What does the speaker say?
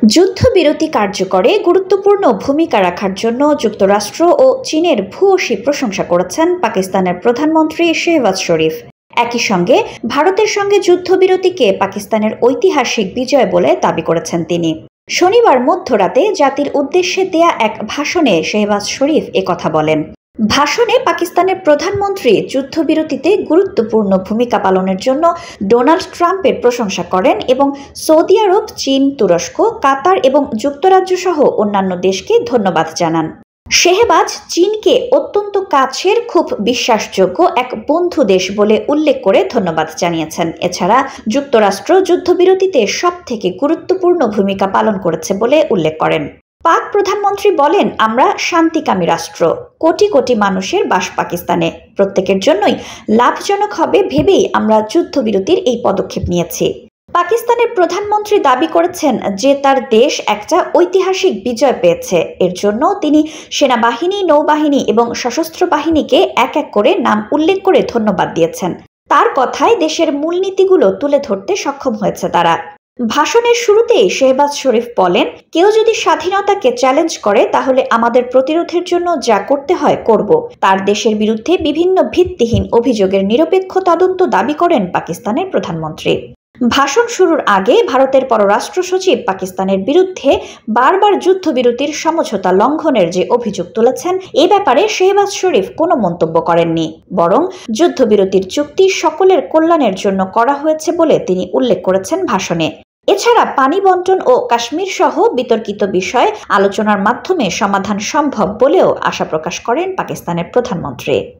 যুদ্ধবিরতি কার্যকরে গুরুত্বপূর্ণ ভূমিকা রাখার জন্য যুক্তরাষ্ট্র ও চীনের ভূয়সী প্রশংসা করেছেন পাকিস্তানের প্রধানমন্ত্রী শেহবাজ শরীফ। একই সঙ্গে ভারতের সঙ্গে যুদ্ধবিরতিকে পাকিস্তানের ঐতিহাসিক বিজয় বলে দাবি করেছেন তিনি। শনিবার মধ্যরাতে জাতির উদ্দেশ্যে দেয়া এক ভাষণে শেহবাজ শরীফ একথা বলেন। ভাষণে পাকিস্তানের প্রধানমন্ত্রী যুদ্ধবিরতিতে গুরুত্বপূর্ণ ভূমিকা পালনের জন্য ডোনাল্ড ট্রাম্পের প্রশংসা করেন এবং সৌদি আরব, চীন, তুরস্ক, কাতার এবং যুক্তরাজ্য সহ অন্যান্য দেশকে ধন্যবাদ জানান। শেহবাজ চীনকে অত্যন্ত কাছের, খুব বিশ্বাসযোগ্য এক বন্ধু দেশ বলে উল্লেখ করে ধন্যবাদ জানিয়েছেন। এছাড়া যুক্তরাষ্ট্র যুদ্ধবিরতিতে সবথেকে গুরুত্বপূর্ণ ভূমিকা পালন করেছে বলে উল্লেখ করেন। পাক প্রধানমন্ত্রী বলেন, আমরা শান্তিকামী রাষ্ট্র, কোটি কোটি মানুষের বাস পাকিস্তানে, প্রত্যেকের জন্যই লাভজনক হবে ভেবেই আমরা যুদ্ধবিরতির এই পদক্ষেপ নিয়েছি। পাকিস্তানের প্রধানমন্ত্রী দাবি করেছেন যে তার দেশ একটা ঐতিহাসিক বিজয় পেয়েছে। এর জন্য তিনি সেনাবাহিনী, নৌবাহিনী এবং সশস্ত্র বাহিনীকে এক এক করে নাম উল্লেখ করে ধন্যবাদ দিয়েছেন। তার কথায় দেশের মূলনীতিগুলো তুলে ধরতে সক্ষম হয়েছে তারা। ভাষণের শুরুতেই শেহবাজ শরীফ বলেন, কেউ যদি স্বাধীনতাকে চ্যালেঞ্জ করে তাহলে আমাদের প্রতিরোধের জন্য যা করতে হয় করব। তার দেশের বিরুদ্ধে বিভিন্ন ভিত্তিহীন অভিযোগের নিরপেক্ষ তদন্ত দাবি করেন পাকিস্তানের প্রধানমন্ত্রী। ভাষণ শুরুর আগে ভারতের পররাষ্ট্র সচিব পাকিস্তানের বিরুদ্ধে বারবার যুদ্ধবিরতির সমঝোতা লঙ্ঘনের যে অভিযোগ তুলেছেন, এ ব্যাপারে শেহবাজ শরীফ কোনো মন্তব্য করেননি, বরং যুদ্ধবিরতির চুক্তি সকলের কল্যাণের জন্য করা হয়েছে বলে তিনি উল্লেখ করেছেন ভাষণে। এছাড়া পানি বন্টন ও কাশ্মীর সহ বিতর্কিত বিষয়ে আলোচনার মাধ্যমে সমাধান সম্ভব বলেও আশা প্রকাশ করেন পাকিস্তানের প্রধানমন্ত্রী।